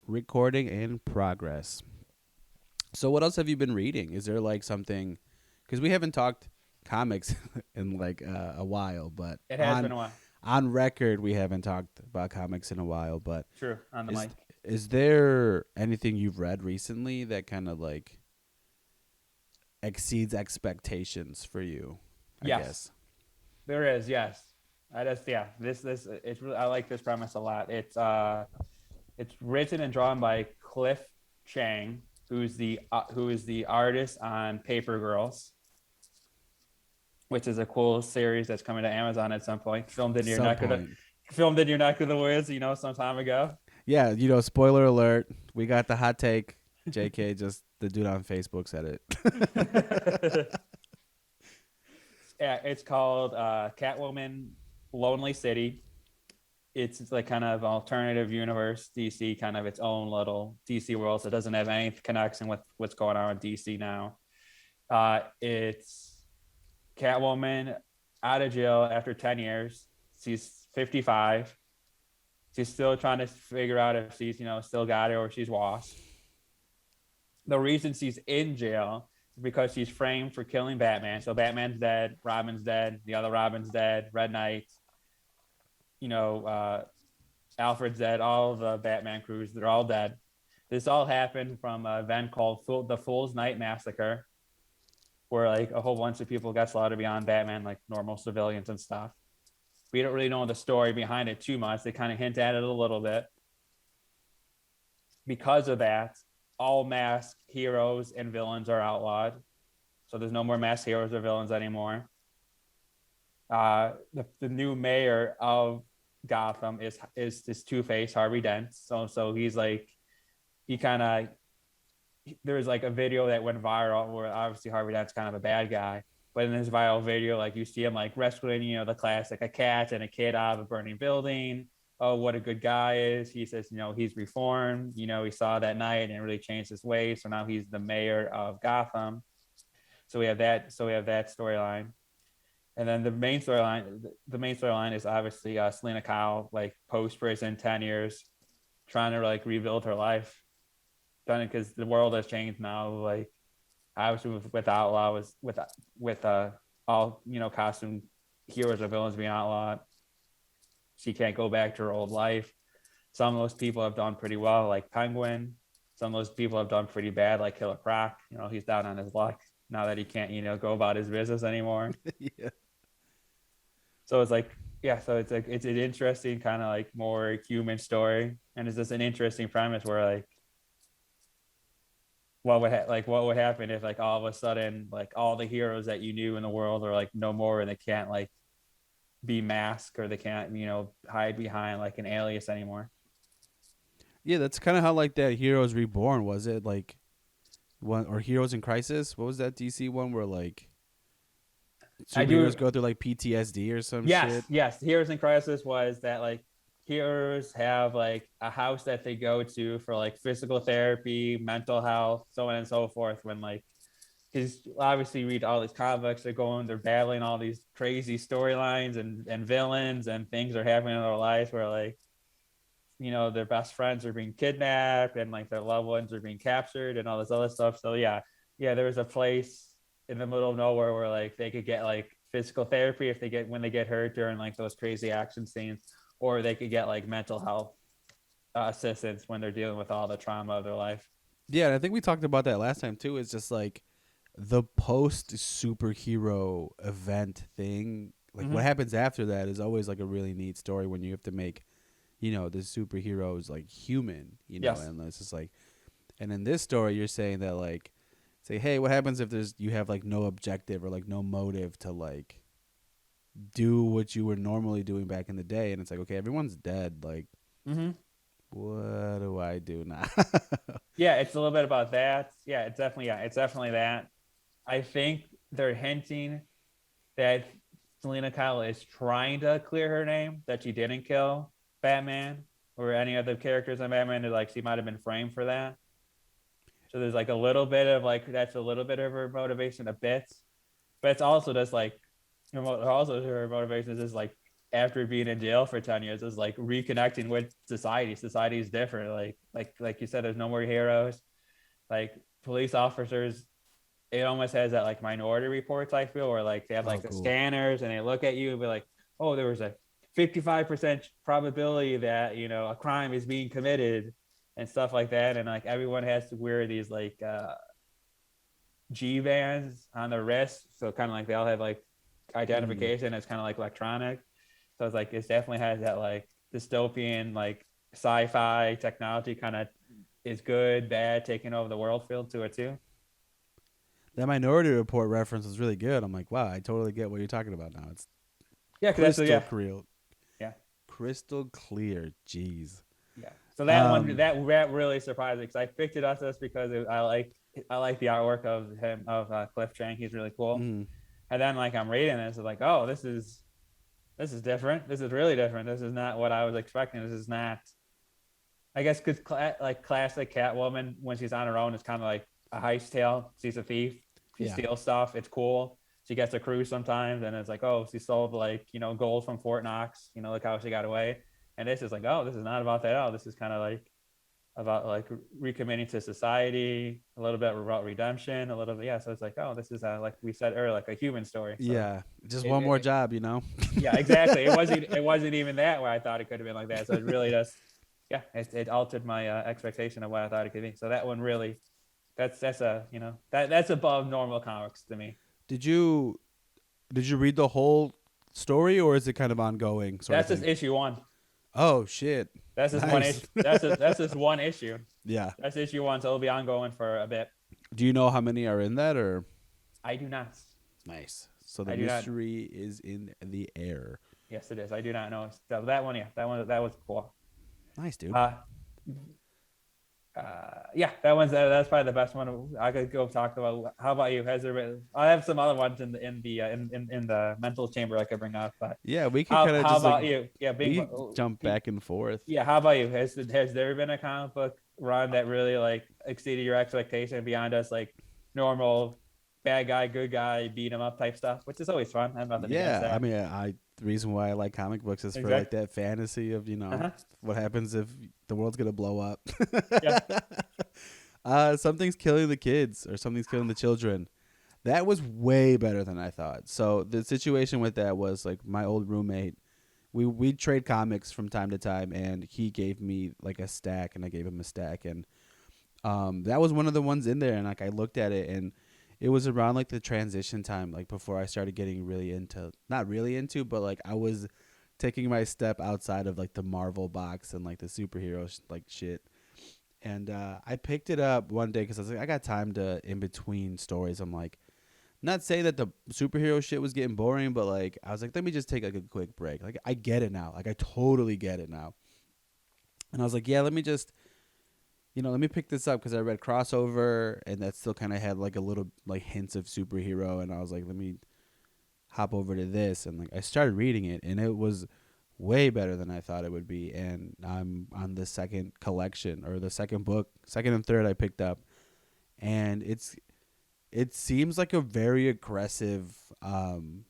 Recording in progress. So, what else have you been reading? Is there like something? Because we haven't talked comics in like a while, but It has been a while. on record we haven't talked about comics in a while. But True, on the is mic. is there anything you've read recently that kind of like exceeds expectations for you? I Yes, guess. there is. Yes, I just yeah. This it's really, I like this premise a lot. It's written and drawn by Cliff Chang, who is the artist on Paper Girls, which is a cool series that's coming to Amazon at some point. Some point. Filmed in your neck of the woods, some time ago. Yeah, spoiler alert. We got the hot take. JK, just the dude on Facebook said it. Yeah, it's called Catwoman Lonely City. It's like kind of alternative universe DC, kind of its own little DC world. So it doesn't have any connection with what's going on with DC now. It's Catwoman out of jail after 10 years. She's 55. She's still trying to figure out if she's, still got it or she's lost. The reason she's in jail is because she's framed for killing Batman. So Batman's dead, Robin's dead, the other Robin's dead, Red Knight, you know, Alfred's dead, all the Batman crews, they're all dead. This all happened from an event called the Fool's Night Massacre, where like a whole bunch of people got slaughtered beyond Batman, like normal civilians and stuff. We don't really know the story behind it too much. They kind of hint at it a little bit. Because of that, all masked heroes and villains are outlawed. So there's no more masked heroes or villains anymore. The new mayor of Gotham is this Two-Face Harvey Dent. So he's like he kind of there's like a video that went viral where obviously Harvey Dent's kind of a bad guy, but in this viral video, like you see him like rescuing the classic a cat and a kid out of a burning building. Oh, what a good guy is. He says, he's reformed. He saw that night and really changed his ways. So now he's the mayor of Gotham. So we have that. So we have that storyline. And then the main storyline is obviously Selena Kyle, like post prison, 10 years, trying to like rebuild her life. Done it because the world has changed now. Like obviously with Outlaw was with all costume heroes or villains being outlawed. She can't go back to her old life. Some of those people have done pretty well, like Penguin. Some of those people have done pretty bad, like Killer Croc. He's down on his luck now that he can't, go about his business anymore. Yeah. So it's like, yeah, so it's an interesting kind of like more human story, and it's just an interesting premise where like what would happen if like all of a sudden like all the heroes that you knew in the world are like no more and they can't like be masked or they can't hide behind like an alias anymore. Yeah, that's kind of how like that Heroes Reborn was it like one or Heroes in Crisis? What was that DC one where like I do. superheroes go through like PTSD or some Yes, shit? yes. Heroes in Crisis was that like heroes have like a house that they go to for like physical therapy, mental health, so on and so forth. When like, because obviously read all these comic books, they're battling all these crazy storylines and villains and things are happening in their lives where like their best friends are being kidnapped and like their loved ones are being captured and all this other stuff. So yeah, there was a place in the middle of nowhere where like they could get like physical therapy if they get when they get hurt during like those crazy action scenes, or they could get like mental health assistance when they're dealing with all the trauma of their life. Yeah, and I think we talked about that last time too. It's just like the post superhero event thing. Like what Mm-hmm. happens after that is always like a really neat story when you have to make, the superheroes like human, Yes. and it's just like, and in this story you're saying that like, say, hey, what happens if you have like no objective or like no motive to like do what you were normally doing back in the day, and it's like, okay, everyone's dead. Like, Mm-hmm. what do I do now? Yeah, it's a little bit about that. It's definitely that. I think they're hinting that Selena Kyle is trying to clear her name, that she didn't kill Batman or any other characters in Batman. Like she might have been framed for that. So there's like a little bit of like that's a little bit of her motivation, a bit, but it's also just like also her motivation is just like after being in jail for 10 years is like reconnecting with society. Society is different. Like you said, there's no more heroes. Like police officers, it almost has that like Minority Reports, I feel, where like they have Oh, like the cool. scanners and they look at you and be like, oh, there was a 55% probability that, you know, a crime is being committed and stuff like that. And like everyone has to wear these like G bands on their wrists. So kind of like they all have like Mm. identification. It's kind of like electronic. So it's like, it definitely has that like dystopian, like sci-fi technology kind of is good, bad, taking over the world feel to it too. That Minority Report reference was really good. I'm like, wow, I totally get what you're talking about now. It's Yeah, because that's crystal yeah, clear. yeah. Crystal clear. Jeez. Yeah. So that one Um, that really surprised me because I picked it up just because I like the artwork of him of Cliff Chang. He's really cool. mm, And then like I'm reading this, it's like, oh, this is different. This is really different. This is not what I was expecting. This is not. I guess because like classic Catwoman when she's on her own is kind of like a heist tale. She's a thief. She yeah. steals stuff. It's cool. She gets a cruise sometimes, and it's like, oh, she sold like gold from Fort Knox. Look how she got away. And this is like, oh, this is not about that at all. This is kind of like about like recommitting to society, a little bit about redemption, a little bit, yeah. So it's like, oh, this is like we said earlier, like a human story. So Yeah. Just it, one more it job, you know? yeah, exactly. It wasn't even that where I thought it could have been like that. So it really does, yeah. It altered my expectation of what I thought it could be. So that one really, that's a that's above normal comics to me. Did you did you read the whole story or is it kind of ongoing sort of That's just thing? issue one. Oh shit. That's just one Nice. issue. That's just one issue. Yeah. That's issue one. So it'll be ongoing for a bit. Do you know how many are in that or I do not. nice. So the I do not. mystery is in the air. Yes, it is. I do not know. So that one, yeah, that was cool. Nice, dude. Uh, yeah, that's probably the best one. I could go talk about. How about you? Has there been? I have some other ones in the mental chamber I could bring up, but Yeah, we could how kind of how just like about you? Yeah, we jump back and forth. yeah. How about you? Has there been a comic book run that really like exceeded your expectation beyond us like normal bad guy, good guy, beat him up type stuff, which is always fun. I have nothing against Yeah, I that. mean, I the reason why I like comic books is for like Exactly. that fantasy of Uh-huh. what happens if the world's gonna blow up. Yeah. Something's killing the kids or something's killing the children. That was way better than I thought. So the situation with that was like my old roommate. We trade comics from time to time, and he gave me like a stack, and I gave him a stack, and that was one of the ones in there. And like I looked at it, and it was around like the transition time, like before I started getting really into, not really into, but like I was taking my step outside of like the Marvel box and like the superhero like shit. And I picked it up one day because I was like, I got time to in between stories. I'm like, not saying that the superhero shit was getting boring, but like I was like, let me just take like a quick break. Like I get it now. Like I totally get it now. And I was like, yeah, let me just, let me pick this up because I read crossover and that still kind of had like a little like hints of superhero. And I was like, let me hop over to this. And like I started reading it and it was way better than I thought it would be. And I'm on the second collection or the second book, second and third I picked up. And it seems like a very aggressive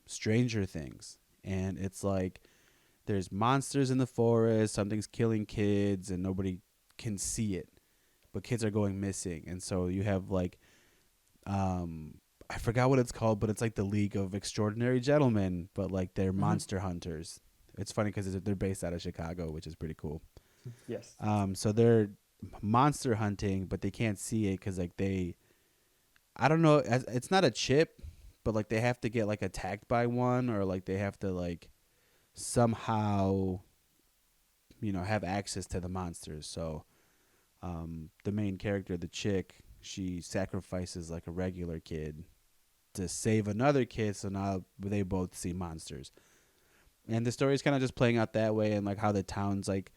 Stranger Things. And it's like there's monsters in the forest, something's killing kids, and nobody can see it. But kids are going missing. And so you have like, I forgot what it's called, but it's like the League of Extraordinary Gentlemen, but like they're Mm-hmm. monster hunters. It's funny because they're based out of Chicago, which is pretty cool. Yes. So they're monster hunting, but they can't see it because like I don't know. It's not a chip, but like they have to get like attacked by one, or like they have to like somehow, have access to the monsters. So, the main character, the chick, she sacrifices like a regular kid to save another kid. So now they both see monsters, and the story is kind of just playing out that way, and like how the town's like,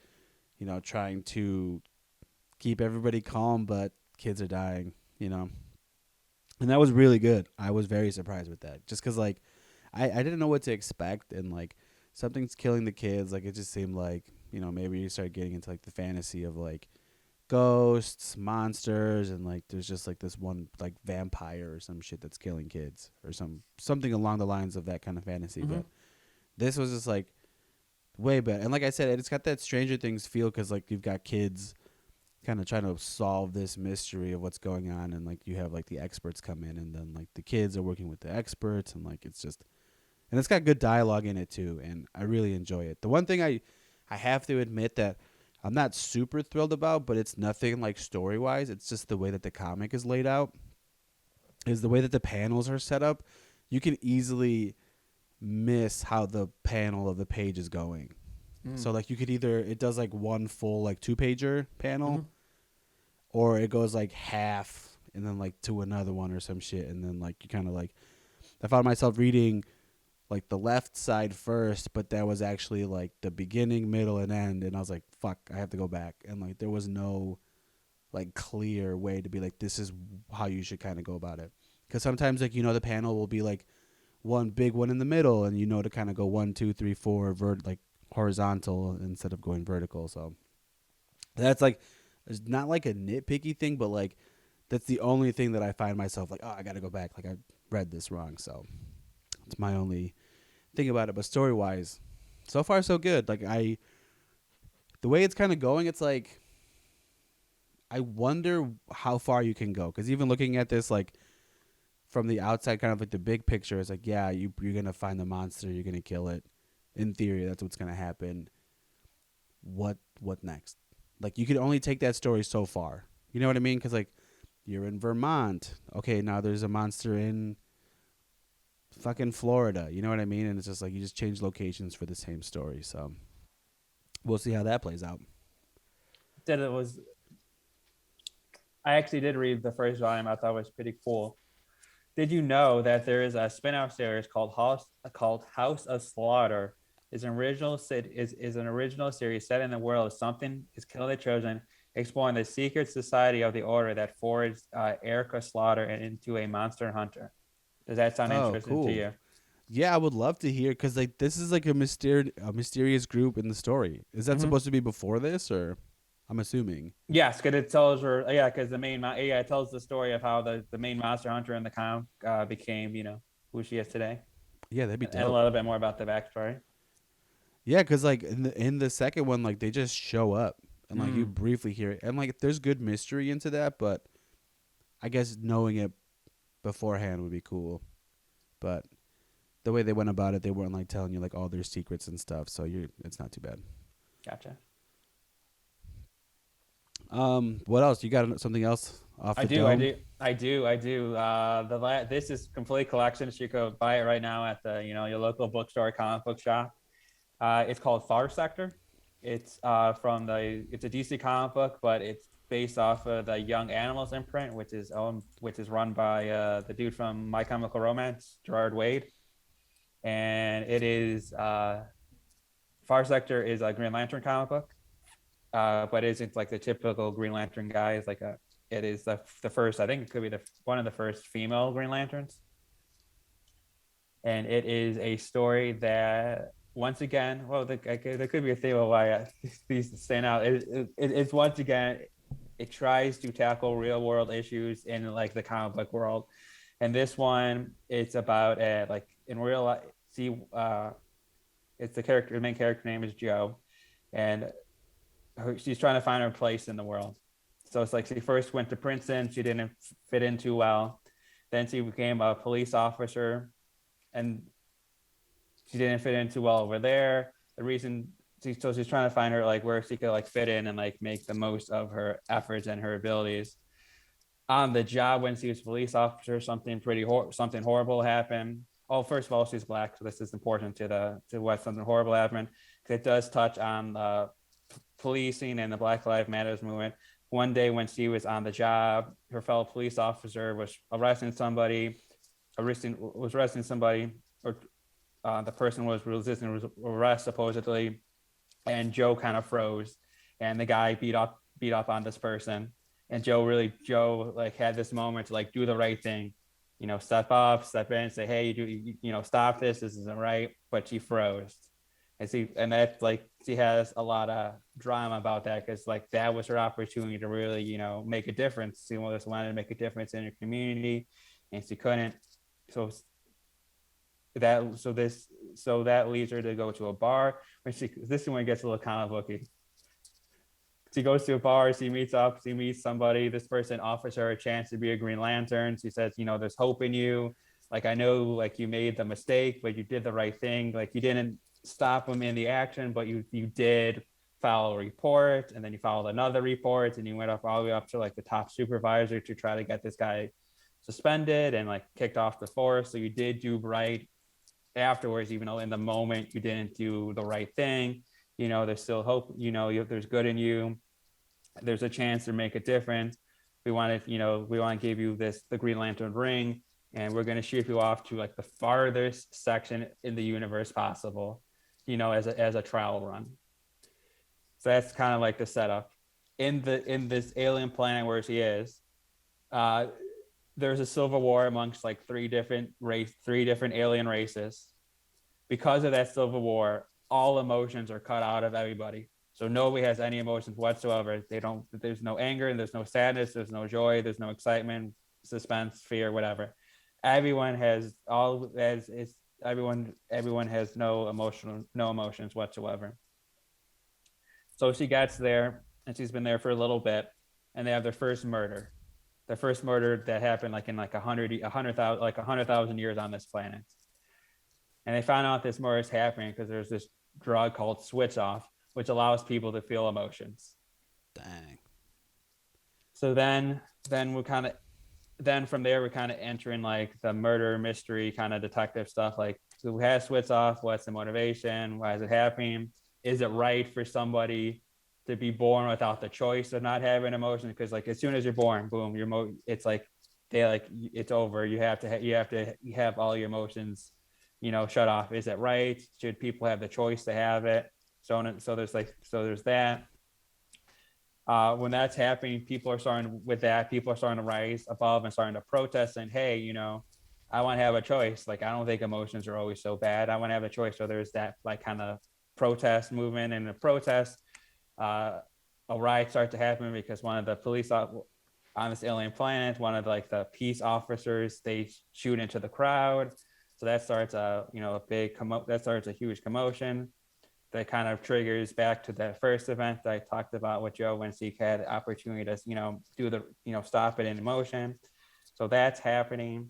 trying to keep everybody calm, but kids are dying. And that was really good. I was very surprised with that. Just because, like, I didn't know what to expect. And, like, something's killing the kids. Like, it just seemed like, maybe you start getting into, like, the fantasy of, like, ghosts, monsters, and, like, there's just, like, this one, like, vampire or some shit that's killing kids. Or something along the lines of that kind of fantasy. Mm-hmm. But this was just, like, way better. And like I said, it's got that Stranger Things feel because like you've got kids kind of trying to solve this mystery of what's going on, and like you have like the experts come in, and then like the kids are working with the experts, and like it's just, and it's got good dialogue in it too, and I really enjoy it. The one thing I have to admit that I'm not super thrilled about, but it's nothing like story wise. It's just the way that the comic is laid out, is the way that the panels are set up. You can easily miss how the panel of the page is going. Mm. So like you could either, it does like one full like 2-pager panel, Mm-hmm. or it goes like half and then like to another one or some shit, and then like you kind of like, I found myself reading like the left side first, but that was actually like the beginning, middle, and end, and I was like, fuck, I have to go back. And like there was no like clear way to be like, this is how you should kind of go about it, because sometimes like the panel will be like one big one in the middle, and to kind of go 1, 2, 3, 4 like horizontal instead of going vertical. So that's like, it's not like a nitpicky thing, but like that's the only thing that I find myself like, oh, I got to go back, like I read this wrong. So it's my only thing about it. But story wise, so far so good. Like the way it's kind of going, it's like I wonder how far you can go, because even looking at this like from the outside, kind of like the big picture, is like, yeah, you're gonna find the monster, you're gonna kill it. In theory, that's what's gonna happen. What next? Like you could only take that story so far. You know what I mean? Because like you're in Vermont. Okay, now there's a monster in fucking Florida. You know what I mean? And it's just like you just change locations for the same story. So we'll see how that plays out. That it was. I actually did read the first volume. I thought it was pretty cool. Did you know that there is a spin-off series called House of Slaughter? Is an original series set in the world of Something is Killed the Chosen, exploring the secret society of the Order that forged Erica Slaughter into a monster hunter. Does that sound Oh, interesting to cool. you? Yeah, I would love to hear, because like this is like a mysterious group in the story. Is that Mm-hmm. supposed to be before this, or I'm assuming? Yes, because it tells her, yeah, because it tells the story of how the main monster hunter in the comic became, who she is today, Yeah, that'd be and a dope. little bit more about the backstory. Yeah, because like in the second one, like they just show up and like you Mm, briefly hear it, and like there's good mystery into that, but I guess knowing it beforehand would be cool. But the way they went about it, they weren't like telling you like all their secrets and stuff, so it's not too bad. gotcha. What else? You got something else off I the do, I dome? do, I do, I do. This is complete collection. So you could buy it right now at the your local bookstore, comic book shop. It's called Far Sector. It's a DC comic book, but it's based off of the Young Animals imprint, which is run by the dude from My Chemical Romance, Gerard Wade, and it is Far Sector is a Green Lantern comic book, but isn't like the typical Green Lantern guy. It is the first. I think it could be the one of the first female Green Lanterns, and it is a story that once again, well, there could be a theme of why these stand out. It's once again, it tries to tackle real world issues in like the comic book world, and this one it's about like in real life. See, it's the main character name is Joe, and she's trying to find her place in the world. So it's like she first went to Princeton, she didn't fit in too well. Then she became a police officer, and she didn't fit in too well over there. So she's trying to find her like where she could like fit in and like make the most of her efforts and her abilities. On the job when she was a police officer, something horrible happened. Oh, first of all, she's black, so this is important to what something horrible happened. It does touch on policing and the Black Lives Matters movement. One day when she was on the job, her fellow police officer was arresting somebody, or the person was resisting arrest supposedly, and Joe kind of froze, and the guy beat up on this person, and Joe like had this moment to like do the right thing, step up, step in, say, hey, stop this. This isn't right. But she froze, and that's like she has a lot of drama about that because like that was her opportunity to really make a difference. She wanted to make a difference in her community, and she couldn't. So that leads her to go to a bar. This is when it gets a little comic booky. She goes to a bar, she meets somebody. This person offers her a chance to be a Green Lantern. She says, there's hope in you. Like, I know, like, you made the mistake, but you did the right thing. Like, you didn't stop him in the action, but you did file a report, and then you filed another report, and you went up all the way up to like the top supervisor to try to get this guy suspended and like kicked off the force. So you did do right afterwards, even though in the moment you didn't do the right thing. There's still hope. There's good in you. There's a chance to make a difference. We want to give you the Green Lantern ring, and we're going to ship you off to like the farthest section in the universe possible, as a trial run. So that's kind of like the setup. In this alien planet where she is, there's a civil war amongst like three different alien races. Because of that civil war, all emotions are cut out of everybody. So nobody has any emotions whatsoever. There's no anger, there's no sadness, there's no joy, there's no excitement, suspense, fear, whatever. Everyone has no emotions whatsoever. So she gets there, and she's been there for a little bit, and they have their first murder. The first murder that happened like in like 100,000 years on this planet. And they found out this murder is happening because there's this drug called switch off, which allows people to feel emotions. Dang. So then from there we're kind of entering like the murder mystery kind of detective stuff. Like, who has switch off? What's the motivation? Why is it happening? Is it right for somebody to be born without the choice of not having emotions? Because like as soon as you're born, boom, it's like it's over. You have to have all your emotions, shut off. Is it right? Should people have the choice to have it? So there's that. When that's happening, people are starting to rise above and starting to protest, and hey, I want to have a choice. Like, I don't think emotions are always so bad. I want to have a choice. So there's that like kind of protest movement, and the protest, a riot starts to happen because one of the police on this alien planet, one of like the peace officers, they shoot into the crowd. So that starts a huge commotion. That kind of triggers back to that first event that I talked about with Joe when Zeke had the opportunity to stop it in motion. So that's happening.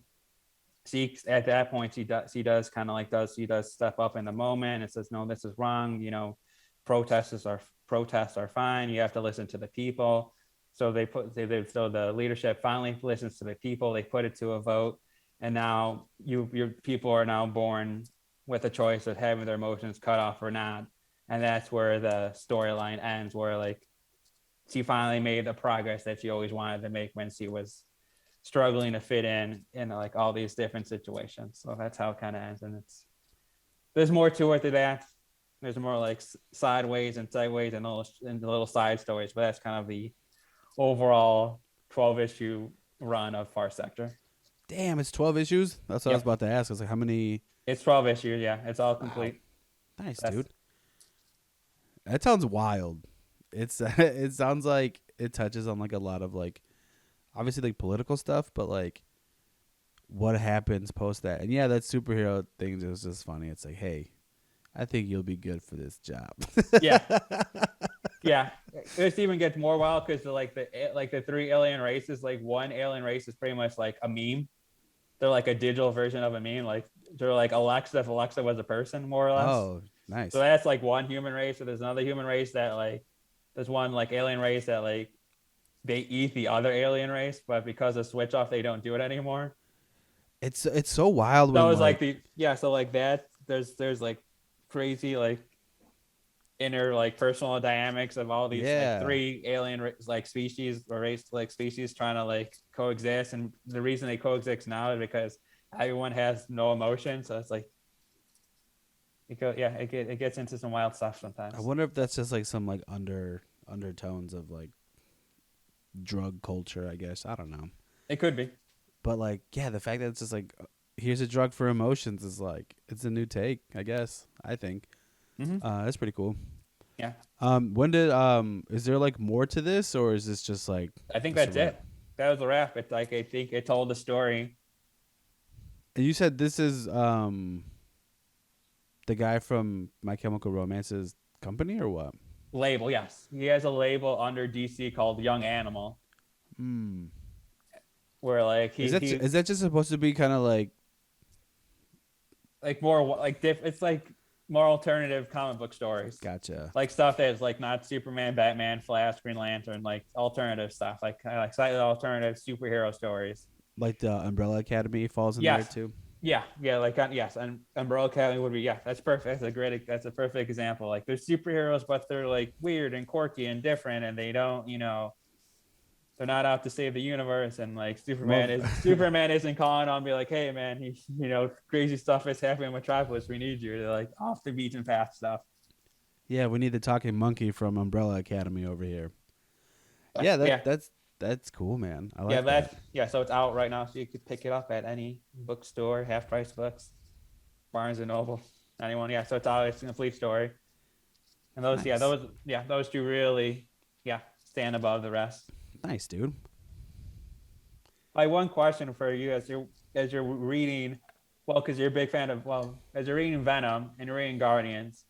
Zeke at that point, he does step up in the moment and says, no, this is wrong. Protests are fine. You have to listen to the people. So the leadership finally listens to the people. They put it to a vote, and now your people are now born with a choice of having their emotions cut off or not. And that's where the storyline ends, where like she finally made the progress that she always wanted to make when she was struggling to fit in like all these different situations. So that's how it kind of ends. And there's more to it than that. There's more like sideways and segues and little side stories, but that's kind of the overall 12 issue run of Far Sector. Damn, it's 12 issues? That's what I was about to ask. I was like, how many? It's 12 issues, yeah. It's all complete. Wow. Nice, dude. That sounds wild. It sounds like it touches on like a lot of like obviously like political stuff, but like what happens post that. And yeah, that superhero thing is just funny. It's like, hey, I think you'll be good for this job. Yeah. Yeah. This even gets more wild because the three alien races, like one alien race is pretty much like a meme. They're like a digital version of a meme. Like they're like Alexa if Alexa was a person, more or less. Oh, nice. So that's like one human race. So there's another human race that like there's one like alien race that like they eat the other alien race, but because of switch off, they don't do it anymore. It's so wild. So it's so like that. There's like crazy like inner like personal dynamics of all these like three alien like species or race like species trying to like coexist, and the reason they coexist now is because everyone has no emotion. So it's like it gets into some wild stuff sometimes. I wonder if that's just like some like undertones of like drug culture, I guess. I don't know. It could be. But like, yeah, the fact that it's just like here's a drug for emotions is like it's a new take, I guess. I think. Mm-hmm. That's pretty cool. Yeah. When did is there like more to this, or is this just like I think that's it. That was a wrap. It's like I think it told the story. And you said this is The guy from My Chemical Romance's company or what? Label, yes. He has a label under DC called Young Animal, Hmm. where like Is he that he is that just supposed to be kind of like like more like it's like more alternative comic book stories, gotcha? like stuff that's like not Superman, Batman, Flash, Green Lantern, like alternative stuff, like kind of like slightly alternative superhero stories. Like the Umbrella Academy falls in there Yes, too. yeah, like yes, and Umbrella Academy would be yeah, that's perfect. That's a perfect example. Like they're superheroes, but they're like weird and quirky and different, and they don't they're not out to save the universe. And like Well, Superman isn't calling on me like, hey man, crazy stuff is happening in Metropolis. We need you. They're like off the beaten path stuff. yeah, we need the talking monkey from Umbrella Academy over here. But Yeah, yeah, that's cool, man. I yeah, like that. so it's out right now, so you could pick it up at any bookstore, half price books, Barnes and Noble, anyone. Yeah, so it's out. It's a complete story. And Nice, those two really, stand above the rest. nice, dude. Like one question for you as you're reading, well, because you're a big fan of as you're reading Venom and you're reading Guardians,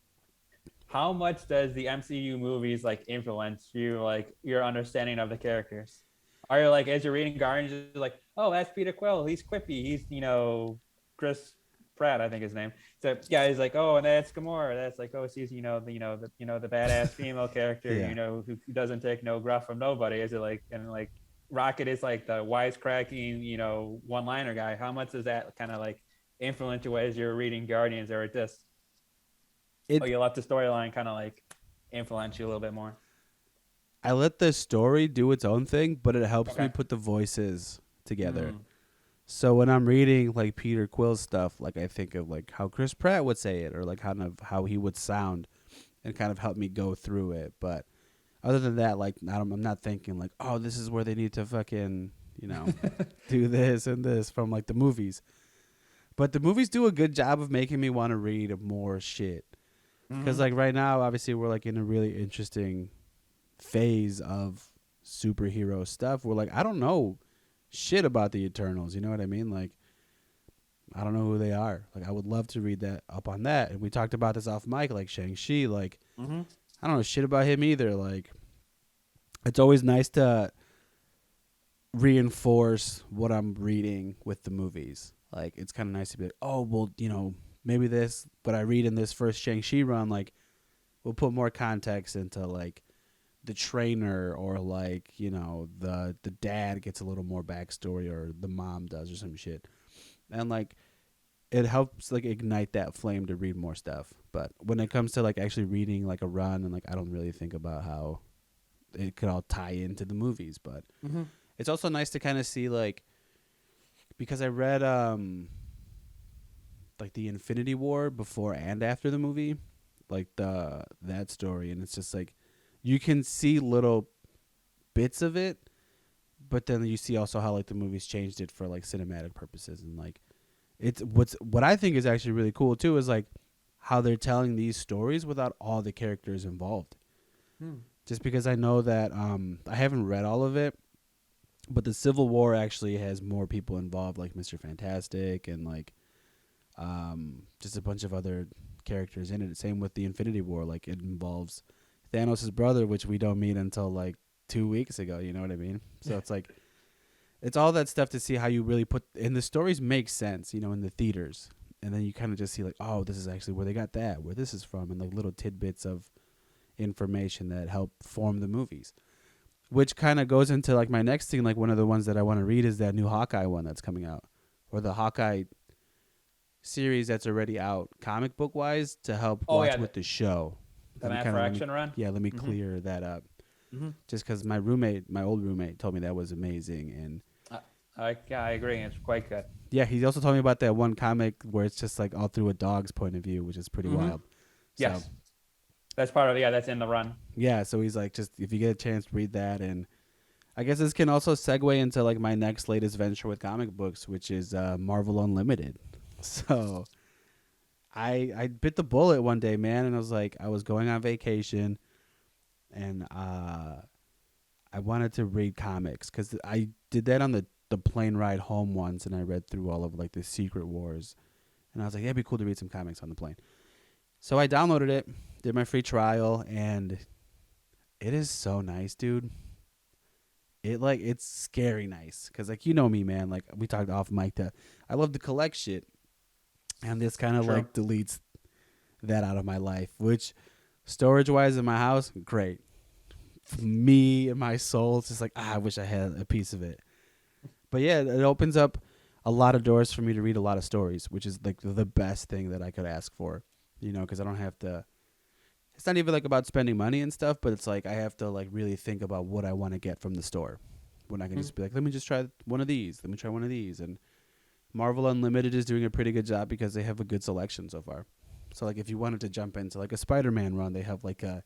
how much does the MCU movies like influence you, like your understanding of the characters? Are you like as you're reading Guardians, you're like, oh, that's Peter Quill, he's quippy, he's Chris Pratt, I think his name. So yeah, he's like, oh, and that's Gamora. That's like, oh, she's the badass female character, Yeah, who doesn't take no gruff from nobody. Is it like and like Rocket is like the wisecracking, one-liner guy. How much does that kind of like influence you as you're reading Guardians, or just it. you let the storyline kind of like influence you a little bit more? I let the story do its own thing, but it helps me Okay. put the voices together. Mm. So when I'm reading like Peter Quill stuff, like I think of like how Chris Pratt would say it, or like kind of how he would sound, and kind of help me go through it. But other than that, like I'm not thinking like, oh, this is where they need to fucking do this and this from like the movies. But the movies do a good job of making me want to read more shit. Because Mm-hmm. like right now, obviously we're like in a really interesting phase of superhero stuff. Where like I don't know shit about the Eternals. You know what I mean? Like I don't know who they are. Like I would love to read that up on that. And we talked about this off mic, like Shang-Chi. Like Mm-hmm. I don't know shit about him either. Like it's always nice to reinforce what I'm reading with the movies. Like it's kind of nice to be like, oh well, maybe this, but I read in this first Shang-Chi run, like we'll put more context into like the trainer, or like the dad gets a little more backstory, or the mom does, or some shit, and like it helps like ignite that flame to read more stuff. But when it comes to like actually reading like a run, and like I don't really think about how it could all tie into the movies. But Mm-hmm. it's also nice to kind of see like, because I read like the Infinity War before and after the movie, like that story, and it's just like you can see little bits of it, but then you see also how like the movies changed it for like cinematic purposes. And like what I think is actually really cool too is like how they're telling these stories without all the characters involved. Hmm. Just because I know that I haven't read all of it, but the Civil War actually has more people involved, like Mr. Fantastic and like just a bunch of other characters in it. Same with the Infinity War, like it involves Thanos' brother, which we don't meet until like 2 weeks ago. You know what I mean? So it's like it's all that stuff to see how you really put, and the stories make sense, in the theaters, and then you kind of just see like, oh, this is actually where they got that, where this is from, and like little tidbits of information that help form the movies. Which kind of goes into like my next thing. Like one of the ones that I want to read is that new Hawkeye one that's coming out, or the Hawkeye series that's already out, comic book wise, to help Oh watch yeah, with the show. the Matt Fraction run. Yeah, let me Mm-hmm. clear that up. Mm-hmm. Just because my old roommate, told me that was amazing, and I agree. It's quite good. yeah, he also told me about that one comic where it's just like all through a dog's point of view, which is pretty Mm-hmm. wild. So Yes, that's part of that's in the run. yeah, so he's like, just if you get a chance, read that. And I guess this can also segue into like my next latest venture with comic books, which is Marvel Unlimited. So I bit the bullet one day, man, and I was like, I was going on vacation, and I wanted to read comics because I did that on the plane ride home once, and I read through all of like the Secret Wars, and I was like, yeah, it'd be cool to read some comics on the plane. So I downloaded it, did my free trial, and it is so nice, dude. It's scary nice because like you know me, man. Like we talked off mic that I love to collect shit, and this kind of True. like deletes that out of my life. Which storage wise in my house, great. For me and my soul, it's just like I wish I had a piece of it. But yeah, it opens up a lot of doors for me to read a lot of stories, which is like the best thing that I could ask for. You know, because I don't have to. It's not even like about spending money and stuff, but it's like I have to like really think about what I want to get from the store. When I can Mhm. just be like, let me just try one of these. Let me try one of these. And Marvel Unlimited is doing a pretty good job because they have a good selection so far. So like if you wanted to jump into like a Spider-Man run, they have like a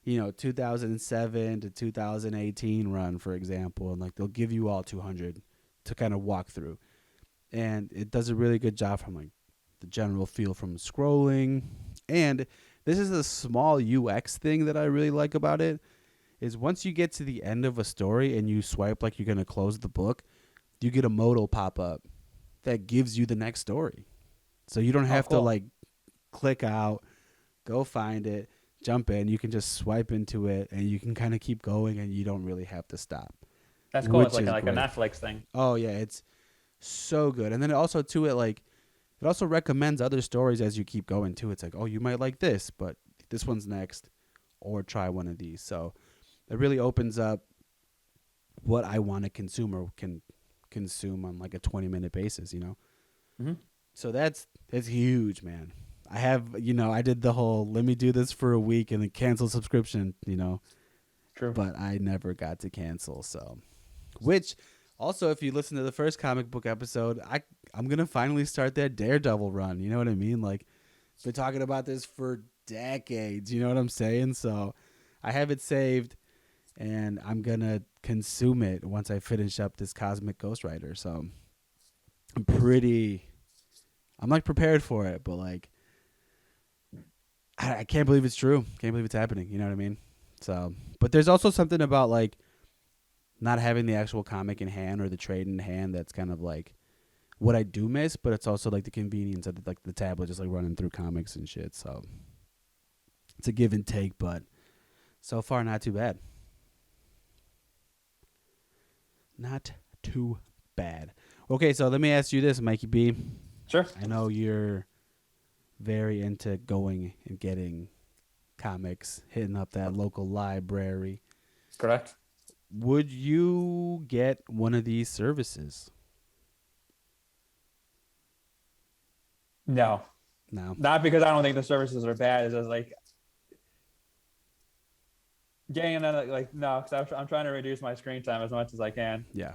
2007 to 2018 run, for example, and like they'll give you all 200 to kind of walk through. And it does a really good job from like the general feel from scrolling. And this is a small UX thing that I really like about it is once you get to the end of a story and you swipe like you're going to close the book, you get a modal pop up that gives you the next story. So you don't Oh, have to cool. like click out, go find it, jump in. You can just swipe into it and you can kind of keep going and you don't really have to stop, That's cool. It's which is like a great. Netflix thing. Oh yeah, it's so good. And then it also too it also recommends other stories as you keep going too. It's like, "Oh, you might like this, but this one's next or try one of these." So, it really opens up what I want to consume or can consume on like a 20-minute basis. Hmm. So that's huge, man. I have, I did the whole let me do this for a week and then cancel subscription, True. but I never got to cancel. So, which also if you listen to the first comic book episode, I'm going to finally start that Daredevil run. You know what I mean? Like been talking about this for decades, you know what I'm saying? So, I have it saved and I'm going to consume it once I finish up this Cosmic Ghost Rider. So, I'm pretty I'm like prepared for it, but like I can't believe it's true. Can't believe it's happening. You know what I mean? So, but there's also something about like not having the actual comic in hand or the trade in hand that's kind of like what I do miss. But it's also like the convenience of like the tablet just like running through comics and shit. So it's a give and take, but so far not too bad. Not too bad. Okay, so let me ask you this, Mikey B. Sure. I know you're very into going and getting comics, hitting up that local library. Correct. Would you get one of these services? No, No. not because I don't think the services are bad. It's just like getting another like no, because I'm trying to reduce my screen time as much as I can. Yeah.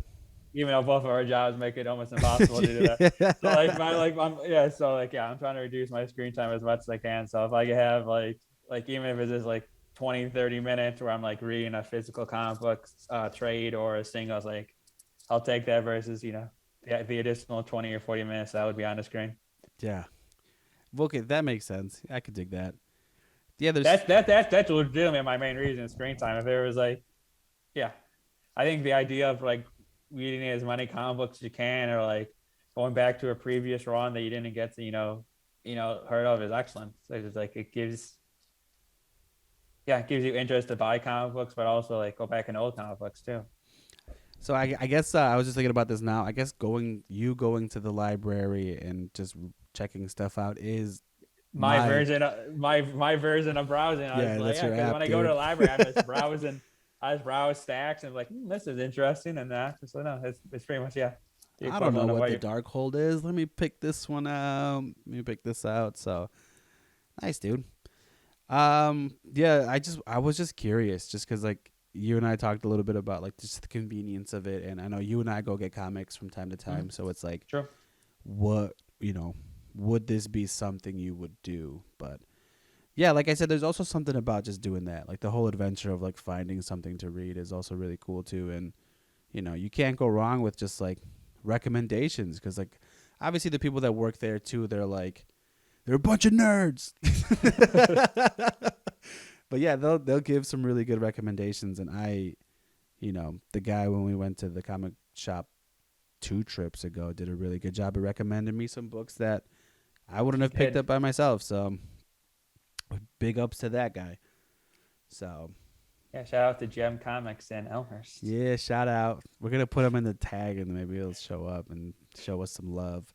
Even though both of our jobs make it almost impossible to do that. So like my like I'm yeah, so like yeah, I'm trying to reduce my screen time as much as I can. So if I could have like even if it's just like 20, 30 minutes where I'm like reading a physical comic book trade or a singles, like I'll take that versus, the additional 20 or 40 minutes that would be on the screen. Yeah. Okay, that makes sense. I could dig that. Yeah, there's That's legitimately my main reason, screen time. If it was like, yeah, I think the idea of like reading as many comic books as you can, or like going back to a previous run that you didn't get to, heard of is excellent. So it's like it gives you interest to buy comic books, but also like go back in old comic books too. so I guess I was just thinking about this now. I guess going to the library and just checking stuff out is My my version of my version of browsing. I was yeah, like, that's yeah, your because when app, I go to dude. the library, I'm just browsing. I just browse stacks and like, this is interesting, and that. So no, it's pretty much the I don't know equivalent of what what the you. dark hold is. Let me pick this one out. Let me pick this out. So nice, dude. Yeah, I was just curious, just because like you and I talked a little bit about like just the convenience of it, and I know you and I go get comics from time to Mhm. time, so it's like, Sure. what would this be something you would do? But yeah, like I said, there's also something about just doing that, like the whole adventure of like finding something to read is also really cool too, and you can't go wrong with just like recommendations because like obviously the people that work there too, they're a bunch of nerds. But yeah, they'll give some really good recommendations, and the guy when we went to the comic shop 2 trips ago did a really good job of recommending me some books that I wouldn't He have picked did. up by myself. So Big ups to that guy. So Yeah, shout out to Gem Comics in Elmhurst. yeah, shout out. We're gonna put him in the tag, and maybe he'll show up and show us some love.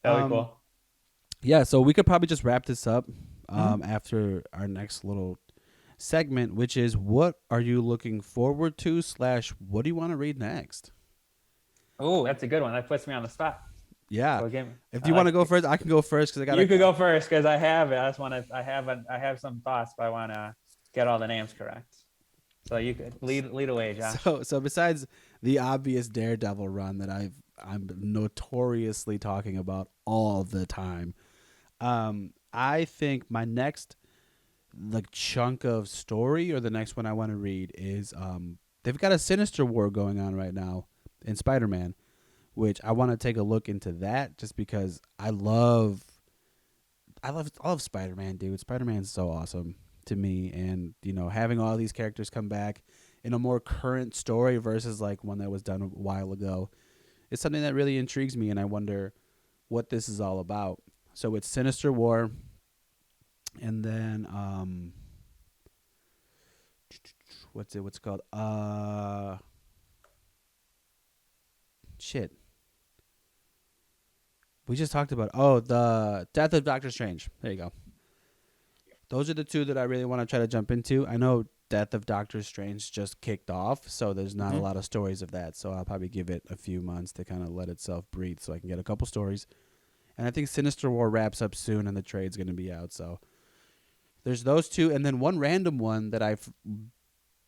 That'd be Um, cool. yeah. So we could probably just wrap this up Mhm. after our next little segment, which is what are you looking forward to / what do you want to read next? Oh, that's a good one. That puts me on the spot. Yeah. So again, If I you want to like go first, I can go first because I you got could go first because I have it. I just want to. I have some thoughts, but I want to get all the names correct. So you could lead away, Josh. so besides the obvious Daredevil run that I'm notoriously talking about all the time, I think my next like chunk of story or the next one I want to read is they've got a Sinister War going on right now in Spider-Man, which I want to take a look into that just because I love Spider-Man, dude. Spider-Man's so awesome to me, and you know, having all these characters come back in a more current story versus like one that was done a while ago is something that really intrigues me, and I wonder what this is all about. So it's Sinister War, and then what's it called? Shit. We just talked about the Death of Doctor Strange. There you go. Those are the two that I really want to try to jump into. I know Death of Doctor Strange just kicked off, so there's not a lot of stories of that. So I'll probably give it a few months to kind of let itself breathe so I can get a couple stories. And I think Sinister War wraps up soon and the trade's going to be out. So there's those two. And then one random one that I've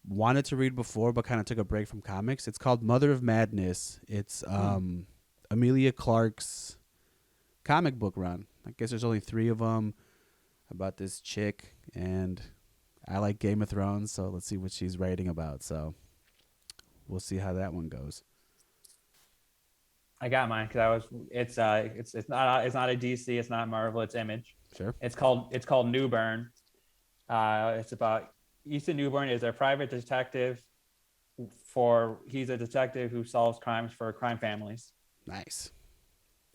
wanted to read before but kind of took a break from comics. It's called Mother of Madness. It's Amelia Clark's comic book run. I guess there's only 3 of them about this chick, and I like Game of Thrones, so let's see what she's writing about. So we'll see how that one goes. I got mine because I was. It's not a DC. It's not Marvel. It's Image. Sure. It's called Newburn. It's about Ethan Newburn is a private detective. He's a detective who solves crimes for crime families. Nice.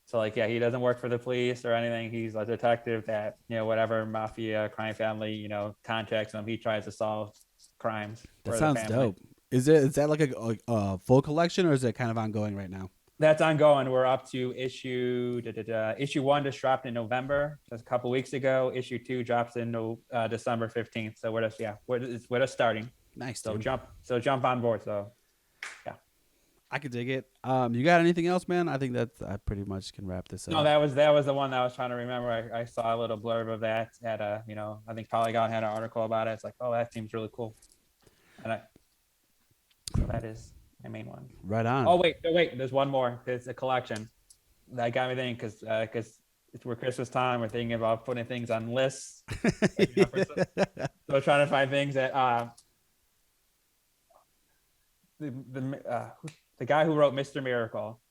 So like, yeah, he doesn't work for the police or anything. He's a detective that, whatever mafia crime family, contacts him, he tries to solve crimes That for the sounds family. dope. Is that like a full collection, or is it kind of ongoing right now? That's ongoing. We're up to issue 1 just dropped in November, just a couple weeks ago. Issue 2 drops in December 15th. So we're just starting. Nice. So Dude. jump on board. So yeah. I could dig it. You got anything else, man? I think that I pretty much can wrap this up. No, that was the one that I was trying to remember. I saw a little blurb of that at I think Polygon had an article about it. It's like, oh, that seems really cool. So that is my main one. Right on. Oh wait, there's one more. It's a collection that got me thinking because we're Christmas time. We're thinking about putting things on lists. So trying to find things that the guy who wrote Mr. Miracle,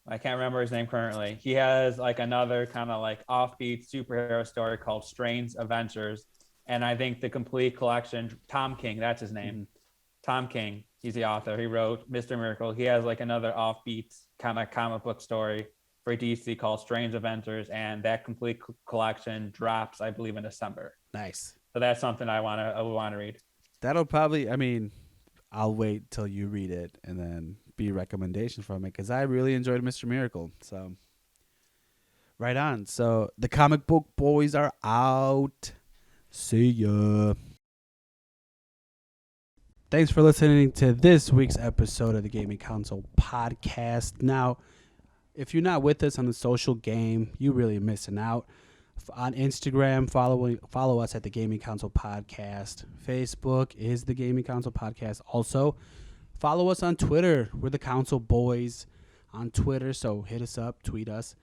I can't remember his name currently. He has like another kind of like offbeat superhero story called Strange Adventures. And I think the complete collection, Tom King, that's his name. Mm-hmm. Tom King, he's the author. He wrote Mr. Miracle. He has like another offbeat kind of comic book story for DC called Strange Adventures. And that complete collection drops, I believe, in December. Nice. So that's something I would want to read. That'll probably, I'll wait till you read it and then be a recommendation from it because I really enjoyed Mr. Miracle. So, right on. So, the Comic Book Boys are out. See ya. Thanks for listening to this week's episode of the Gaming Console Podcast. Now, if you're not with us on the social game, you're really missing out. On Instagram, follow us at the Gaming Console Podcast. Facebook is the Gaming Console Podcast. Also, follow us on Twitter. We're the Console Boys on Twitter, so hit us up, tweet us.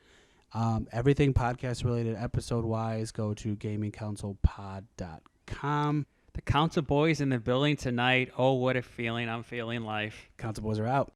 Everything podcast related episode wise, go to gamingconsolepod.com. The Console Boys in the building tonight. Oh, what a feeling. I'm feeling life. Console Boys are out.